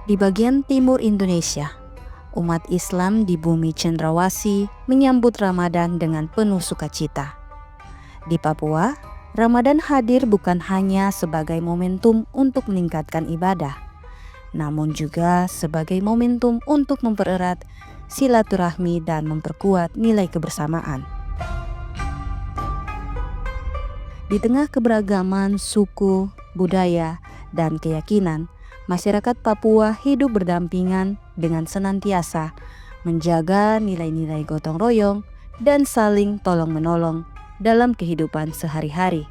Di bagian timur Indonesia, umat Islam di bumi Cendrawasih menyambut Ramadan dengan penuh sukacita. Di Papua, Ramadan hadir bukan hanya sebagai momentum untuk meningkatkan ibadah, namun juga sebagai momentum untuk mempererat silaturahmi dan memperkuat nilai kebersamaan. Di tengah keberagaman suku, budaya, dan keyakinan, masyarakat Papua hidup berdampingan dengan senantiasa menjaga nilai-nilai gotong royong dan saling tolong-menolong dalam kehidupan sehari-hari.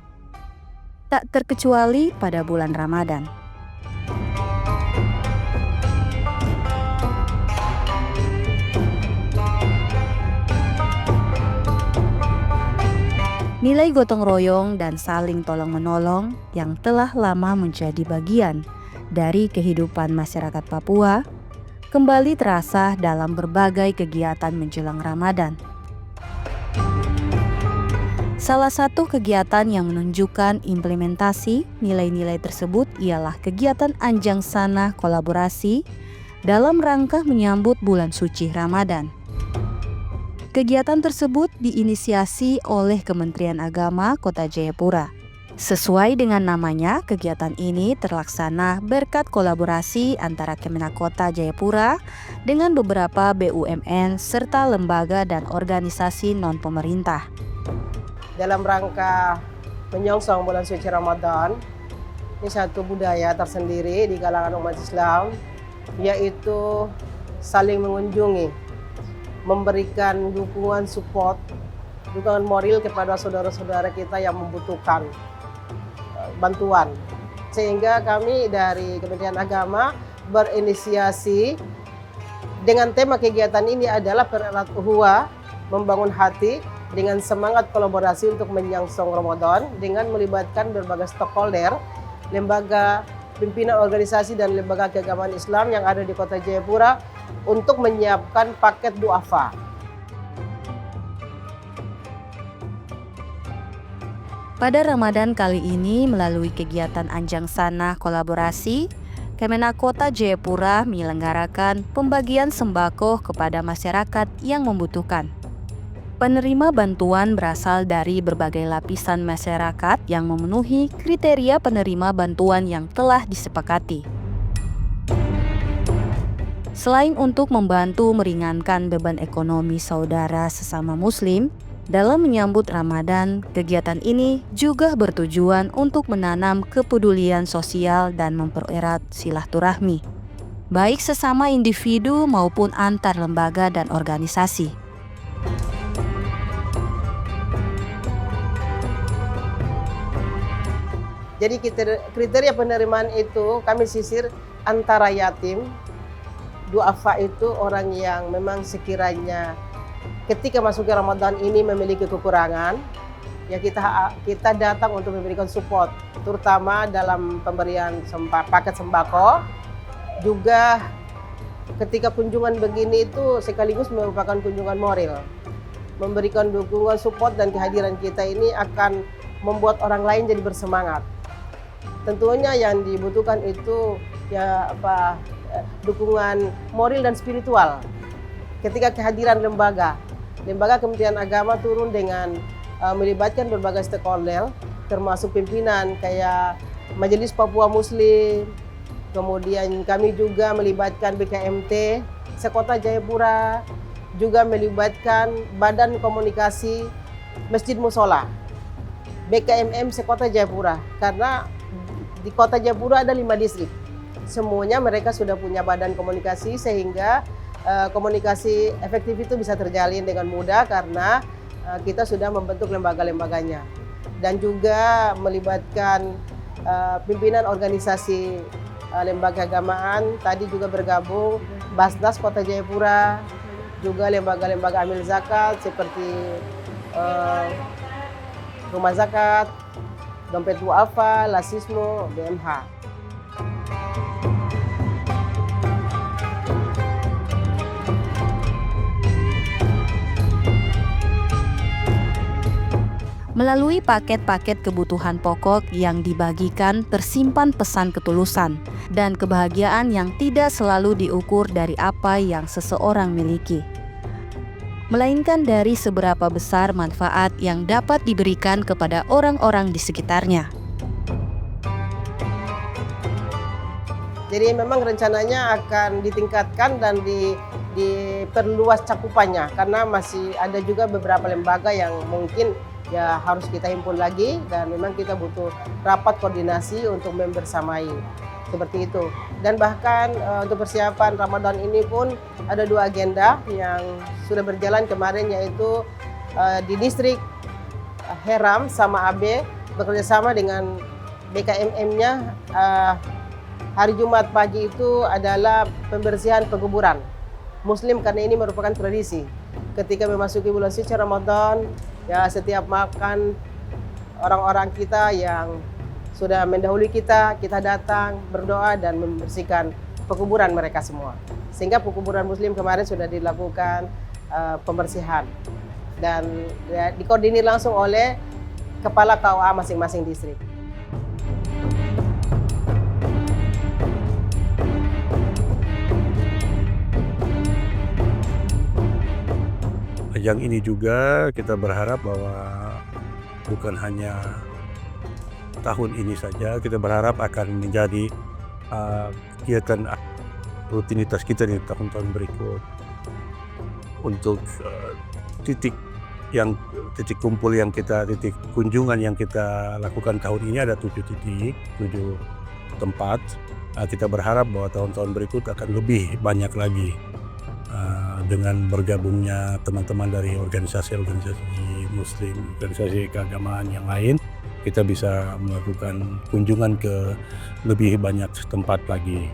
Tak terkecuali pada bulan Ramadan. Nilai gotong royong dan saling tolong-menolong yang telah lama menjadi bagian dari kehidupan masyarakat Papua kembali terasa dalam berbagai kegiatan menjelang Ramadan. Salah satu kegiatan yang menunjukkan implementasi nilai-nilai tersebut ialah kegiatan Anjang Sana kolaborasi dalam rangka menyambut bulan suci Ramadan. Kegiatan tersebut diinisiasi oleh Kementerian Agama Kota Jayapura. Sesuai dengan namanya, kegiatan ini terlaksana berkat kolaborasi antara Kemenak Kota Jayapura dengan beberapa BUMN serta lembaga dan organisasi non-pemerintah. Dalam rangka menyongsong bulan suci Ramadan, ini satu budaya tersendiri di kalangan umat Islam, yaitu saling mengunjungi, memberikan dukungan support, dukungan moral kepada saudara-saudara kita yang membutuhkan bantuan. Sehingga kami dari Kementerian Agama berinisiasi dengan tema kegiatan ini adalah pererat ukhuwah, membangun hati dengan semangat kolaborasi untuk menyongsong Ramadan dengan melibatkan berbagai stakeholder, lembaga, pimpinan organisasi dan lembaga keagamaan Islam yang ada di Kota Jayapura untuk menyiapkan paket duafa. Pada Ramadan kali ini melalui kegiatan Anjang Sana kolaborasi, Kemenak Kota Jayapura menyelenggarakan pembagian sembako kepada masyarakat yang membutuhkan. Penerima bantuan berasal dari berbagai lapisan masyarakat yang memenuhi kriteria penerima bantuan yang telah disepakati. Selain untuk membantu meringankan beban ekonomi saudara sesama Muslim, dalam menyambut Ramadan, kegiatan ini juga bertujuan untuk menanam kepedulian sosial dan mempererat silaturahmi, baik sesama individu maupun antar lembaga dan organisasi. Jadi kriteria penerimaan itu kami sisir antara yatim, duafa itu orang yang memang sekiranya ketika masuk ke Ramadan ini memiliki kekurangan, ya kita datang untuk memberikan support, terutama dalam pemberian paket sembako. Juga ketika kunjungan begini itu sekaligus merupakan kunjungan moral, memberikan dukungan support, dan kehadiran kita ini akan membuat orang lain jadi bersemangat. Tentunya yang dibutuhkan itu dukungan moral dan spiritual. Ketika kehadiran lembaga Kementerian Agama turun dengan melibatkan berbagai stakeholder, termasuk pimpinan kayak Majelis Papua Muslim, kemudian kami juga melibatkan BKMT Sekota Jayapura, juga melibatkan Badan Komunikasi Masjid Musola, BKMM Sekota Jayapura, karena di Kota Jayapura ada 5 distrik. Semuanya mereka sudah punya badan komunikasi sehingga komunikasi efektif itu bisa terjalin dengan mudah karena kita sudah membentuk lembaga-lembaganya. Dan juga melibatkan pimpinan organisasi lembaga keagamaan, tadi juga bergabung Basnas Kota Jayapura, juga lembaga-lembaga amil zakat seperti Rumah Zakat, Dompet Duafa, Lasismo, BMH. Melalui paket-paket kebutuhan pokok yang dibagikan tersimpan pesan ketulusan dan kebahagiaan yang tidak selalu diukur dari apa yang seseorang miliki, melainkan dari seberapa besar manfaat yang dapat diberikan kepada orang-orang di sekitarnya. Jadi memang rencananya akan ditingkatkan dan diperluas cakupannya karena masih ada juga beberapa lembaga yang mungkin ya harus kita himpun lagi dan memang kita butuh rapat koordinasi untuk membersamai seperti itu. Dan bahkan untuk persiapan Ramadan ini pun ada 2 agenda yang sudah berjalan kemarin, yaitu di distrik Heram sama AB bekerjasama dengan BKMM-nya. Hari Jumat pagi itu adalah pembersihan pekuburan Muslim karena ini merupakan tradisi. Ketika memasuki bulan suci Ramadan, ya setiap makan orang-orang kita yang sudah mendahului kita datang berdoa dan membersihkan pekuburan mereka semua. Sehingga pekuburan Muslim kemarin sudah dilakukan pembersihan dan ya, dikoordinir langsung oleh kepala KUA masing-masing distrik. Yang ini juga kita berharap bahwa bukan hanya tahun ini saja, kita berharap akan menjadi kegiatan rutinitas kita di tahun-tahun berikut. Untuk titik kumpul yang kita, titik kunjungan yang kita lakukan tahun ini ada 7 titik, 7 tempat. Kita berharap bahwa tahun-tahun berikut akan lebih banyak lagi. Dengan bergabungnya teman-teman dari organisasi-organisasi Muslim, organisasi keagamaan yang lain, kita bisa melakukan kunjungan ke lebih banyak tempat lagi.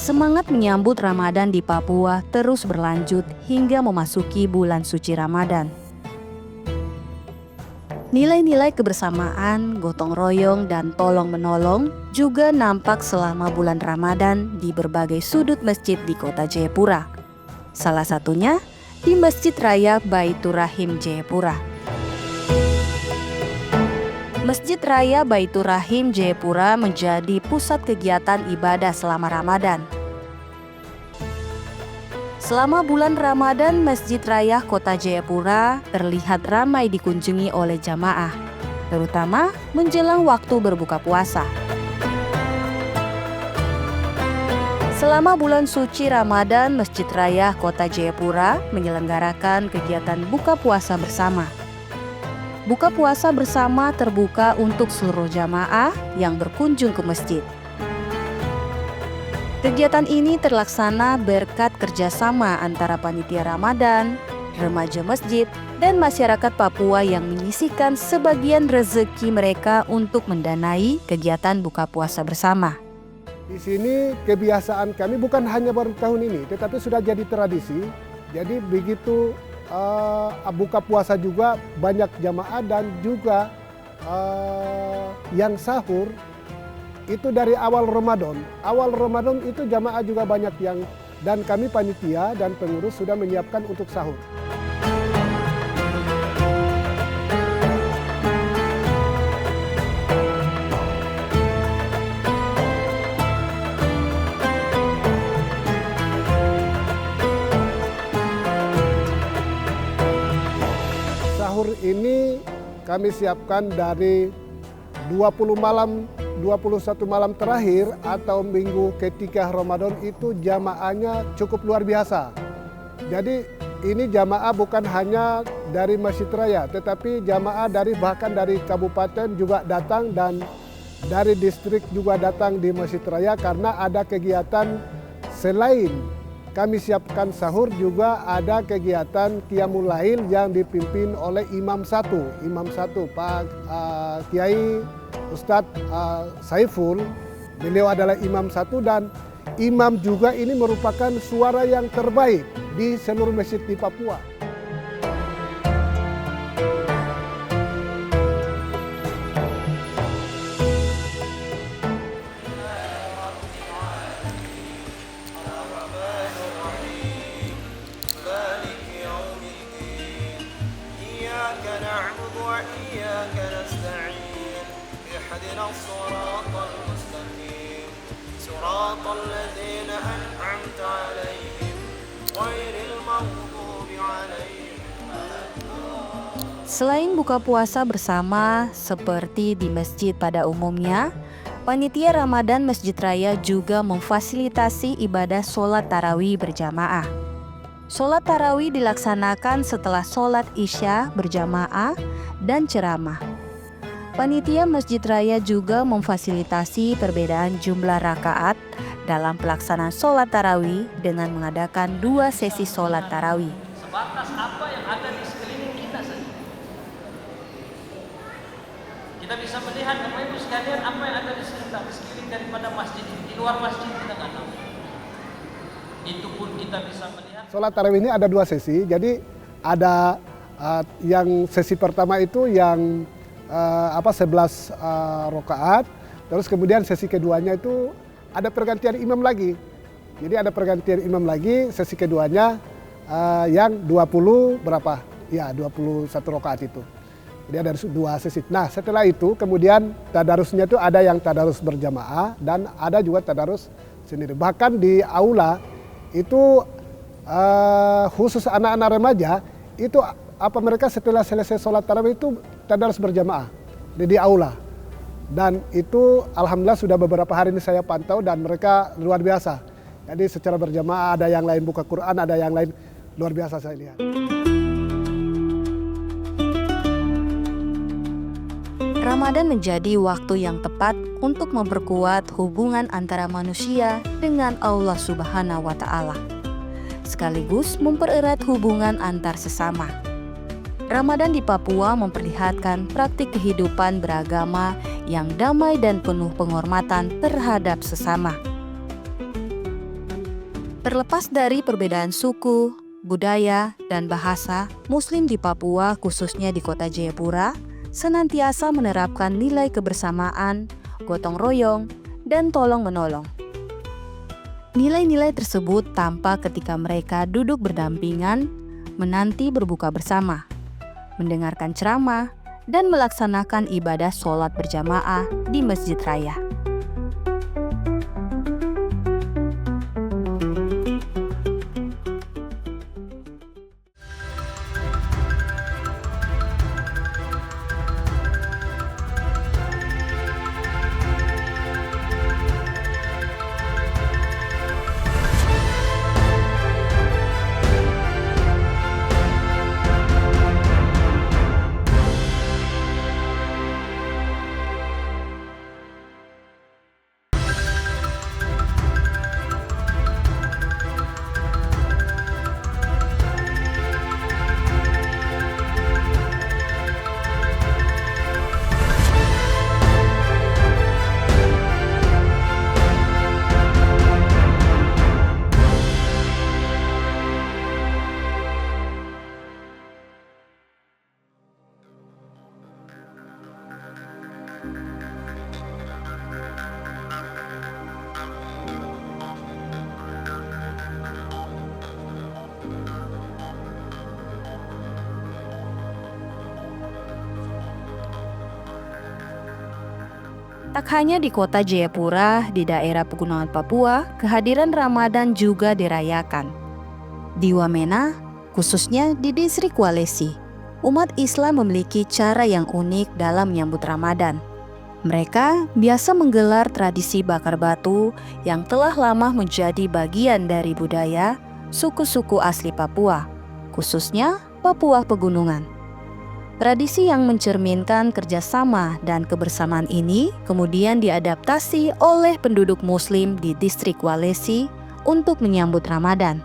Semangat menyambut Ramadan di Papua terus berlanjut hingga memasuki bulan suci Ramadan. Nilai-nilai kebersamaan, gotong royong, dan tolong-menolong juga nampak selama bulan Ramadan di berbagai sudut masjid di kota Jayapura. Salah satunya di Masjid Raya Baitur Rahim Jayapura. Masjid Raya Baitur Rahim Jayapura menjadi pusat kegiatan ibadah selama Ramadan. Selama bulan Ramadan, Masjid Raya Kota Jayapura terlihat ramai dikunjungi oleh jamaah, terutama menjelang waktu berbuka puasa. Selama bulan suci Ramadan, Masjid Raya Kota Jayapura menyelenggarakan kegiatan buka puasa bersama. Buka puasa bersama terbuka untuk seluruh jamaah yang berkunjung ke masjid. Kegiatan ini terlaksana berkat kerjasama antara panitia Ramadan, remaja masjid, dan masyarakat Papua yang menyisihkan sebagian rezeki mereka untuk mendanai kegiatan buka puasa bersama. Di sini kebiasaan kami bukan hanya baru tahun ini, tetapi sudah jadi tradisi. Jadi begitu buka puasa juga banyak jamaah dan juga yang sahur itu dari awal Ramadan. Awal Ramadan itu jamaah juga banyak yang, dan kami panitia dan pengurus sudah menyiapkan untuk sahur. Sahur ini kami siapkan dari 21 malam terakhir atau minggu ketiga Ramadan itu jamaahnya cukup luar biasa. Jadi ini jamaah bukan hanya dari Masjid Raya, tetapi jamaah bahkan dari kabupaten juga datang dan dari distrik juga datang di Masjid Raya karena ada kegiatan selain kami siapkan sahur juga ada kegiatan Qiyamul Lail yang dipimpin oleh Imam satu Pak Kiai Ustadz Saiful. Beliau adalah Imam satu dan imam juga ini merupakan suara yang terbaik di seluruh masjid di Papua. Selain buka puasa bersama seperti di masjid pada umumnya, panitia Ramadan Masjid Raya juga memfasilitasi ibadah sholat tarawih berjamaah. Sholat tarawih dilaksanakan setelah sholat Isya berjamaah dan ceramah. Panitia Masjid Raya juga memfasilitasi perbedaan jumlah rakaat dalam pelaksanaan sholat tarawih dengan mengadakan 2 sesi sholat tarawih. Sebatas apa yang ada di sekeliling kita saja. Kita bisa melihat Bapak Ibu sekalian apa yang ada di sekeliling daripada masjid. Di luar masjid kita nggak tahu. Itu pun kita bisa melihat. Sholat tarawih ini ada 2 sesi. Jadi ada yang sesi pertama itu yang 11 rakaat. Terus kemudian sesi keduanya itu ada pergantian imam lagi. Jadi ada pergantian imam lagi, sesi keduanya yang 20 berapa? Ya, 21 rakaat itu. Jadi ada 2 sesi. Nah, setelah itu kemudian tadarusnya itu ada yang tadarus berjamaah dan ada juga tadarus sendiri. Bahkan di aula itu khusus anak-anak remaja itu mereka setelah selesai sholat tarawih itu tadarus berjamaah di aula. Dan itu alhamdulillah sudah beberapa hari ini saya pantau dan mereka luar biasa. Jadi secara berjamaah ada yang lain buka Quran, ada yang lain luar biasa saya lihat. Ramadan menjadi waktu yang tepat untuk memperkuat hubungan antara manusia dengan Allah Subhanahu wa Ta'ala, sekaligus mempererat hubungan antar sesama. Ramadan di Papua memperlihatkan praktik kehidupan beragama yang damai dan penuh penghormatan terhadap sesama. Terlepas dari perbedaan suku, budaya, dan bahasa, Muslim di Papua, khususnya di kota Jayapura, senantiasa menerapkan nilai kebersamaan, gotong royong, dan tolong-menolong. Nilai-nilai tersebut tampak ketika mereka duduk berdampingan, menanti berbuka bersama, mendengarkan ceramah, dan melaksanakan ibadah sholat berjamaah di Masjid Raya. Tak hanya di kota Jayapura, di daerah Pegunungan Papua, kehadiran Ramadan juga dirayakan. Di Wamena, khususnya di distrik Walesi, Umat Islam memiliki cara yang unik dalam menyambut Ramadan. Mereka biasa menggelar tradisi bakar batu yang telah lama menjadi bagian dari budaya suku-suku asli Papua, khususnya Papua Pegunungan. Tradisi yang mencerminkan kerjasama dan kebersamaan ini kemudian diadaptasi oleh penduduk Muslim di distrik Walesi untuk menyambut Ramadan.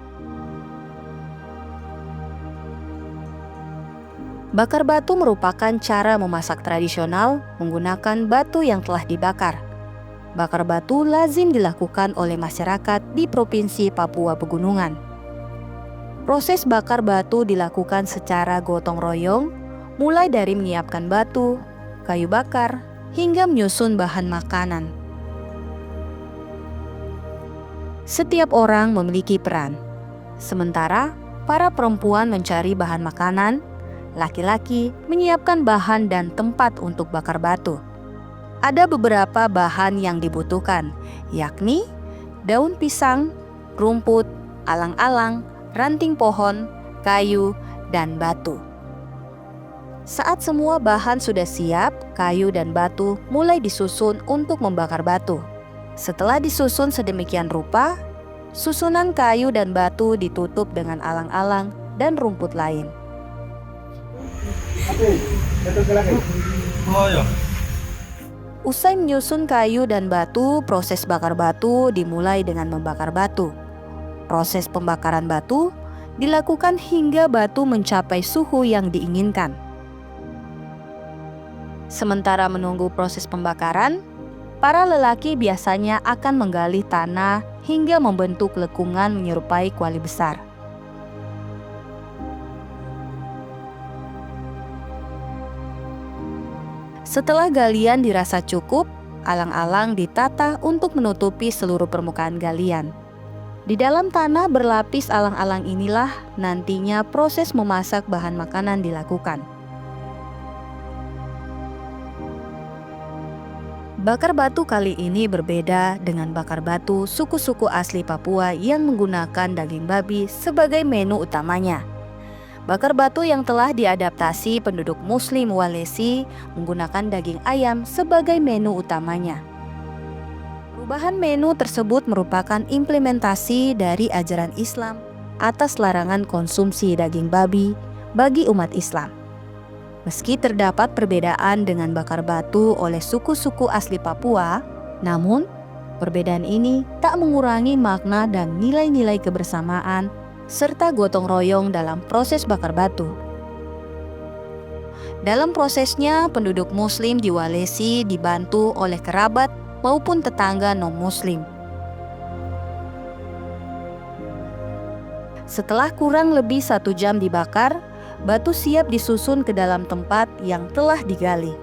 Bakar batu merupakan cara memasak tradisional menggunakan batu yang telah dibakar. Bakar batu lazim dilakukan oleh masyarakat di Provinsi Papua Pegunungan. Proses bakar batu dilakukan secara gotong royong, mulai dari menyiapkan batu, kayu bakar, hingga menyusun bahan makanan. Setiap orang memiliki peran. Sementara para perempuan mencari bahan makanan, laki-laki menyiapkan bahan dan tempat untuk bakar batu. Ada beberapa bahan yang dibutuhkan, yakni daun pisang, rumput, alang-alang, ranting pohon, kayu, dan batu. Saat semua bahan sudah siap, kayu dan batu mulai disusun untuk membakar batu. Setelah disusun sedemikian rupa, susunan kayu dan batu ditutup dengan alang-alang dan rumput lain. Usai menyusun kayu dan batu, proses bakar batu dimulai dengan membakar batu. Proses pembakaran batu dilakukan hingga batu mencapai suhu yang diinginkan. Sementara menunggu proses pembakaran, para lelaki biasanya akan menggali tanah hingga membentuk lekungan menyerupai kuali besar. Setelah galian dirasa cukup, alang-alang ditata untuk menutupi seluruh permukaan galian. Di dalam tanah berlapis alang-alang inilah nantinya proses memasak bahan makanan dilakukan. Bakar batu kali ini berbeda dengan bakar batu suku-suku asli Papua yang menggunakan daging babi sebagai menu utamanya. Bakar batu yang telah diadaptasi penduduk Muslim Walesi menggunakan daging ayam sebagai menu utamanya. Perubahan menu tersebut merupakan implementasi dari ajaran Islam atas larangan konsumsi daging babi bagi umat Islam. Meski terdapat perbedaan dengan bakar batu oleh suku-suku asli Papua, namun perbedaan ini tak mengurangi makna dan nilai-nilai kebersamaan serta gotong royong dalam proses bakar batu. Dalam prosesnya, penduduk Muslim di Walesi dibantu oleh kerabat maupun tetangga non-Muslim. Setelah kurang lebih 1 jam dibakar, batu siap disusun ke dalam tempat yang telah digali.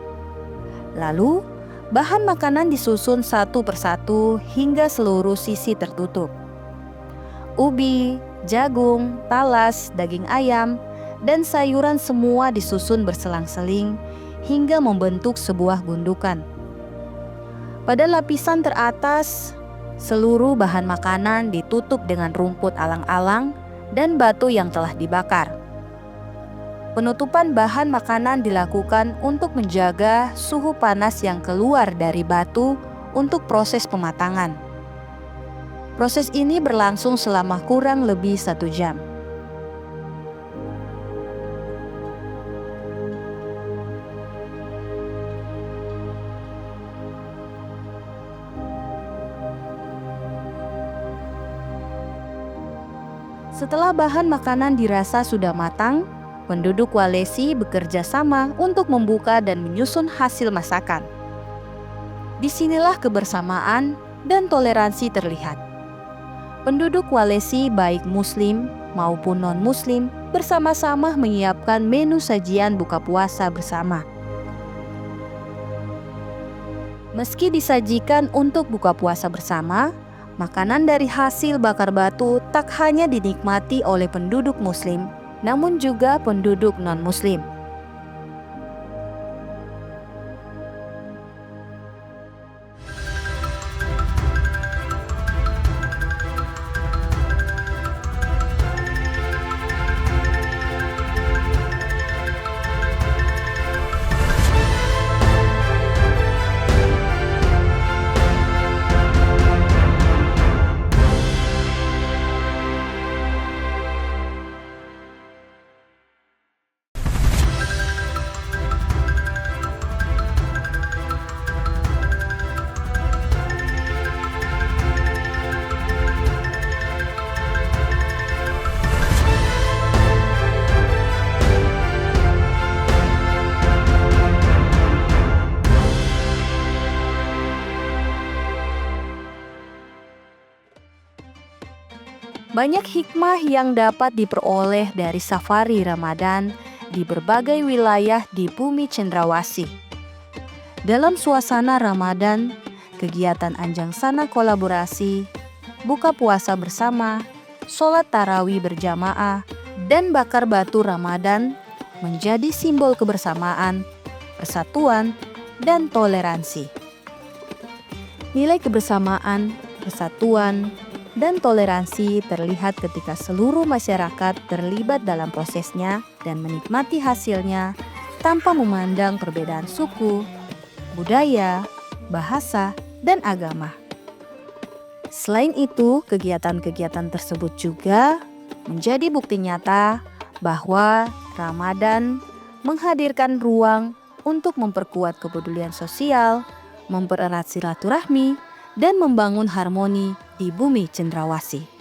Lalu, bahan makanan disusun satu persatu hingga seluruh sisi tertutup. Ubi, jagung, talas, daging ayam, dan sayuran semua disusun berselang-seling hingga membentuk sebuah gundukan. Pada lapisan teratas, seluruh bahan makanan ditutup dengan rumput alang-alang dan batu yang telah dibakar. Penutupan bahan makanan dilakukan untuk menjaga suhu panas yang keluar dari batu untuk proses pematangan. Proses ini berlangsung selama kurang lebih 1 jam. Setelah bahan makanan dirasa sudah matang, penduduk Walesi bekerja sama untuk membuka dan menyusun hasil masakan. Disinilah kebersamaan dan toleransi terlihat. Penduduk Walesi baik Muslim maupun non-Muslim bersama-sama menyiapkan menu sajian buka puasa bersama. Meski disajikan untuk buka puasa bersama, makanan dari hasil bakar batu tak hanya dinikmati oleh penduduk Muslim, namun juga penduduk non-Muslim. Banyak hikmah yang dapat diperoleh dari safari Ramadan di berbagai wilayah di bumi cendrawasih. Dalam suasana Ramadan, kegiatan Anjangsana kolaborasi, buka puasa bersama, sholat tarawih berjamaah, dan bakar batu Ramadan menjadi simbol kebersamaan, persatuan, dan toleransi. Nilai kebersamaan, persatuan, dan toleransi terlihat ketika seluruh masyarakat terlibat dalam prosesnya dan menikmati hasilnya tanpa memandang perbedaan suku, budaya, bahasa, dan agama. Selain itu, kegiatan-kegiatan tersebut juga menjadi bukti nyata bahwa Ramadan menghadirkan ruang untuk memperkuat kepedulian sosial, mempererat silaturahmi, dan membangun harmoni di bumi cendrawasih.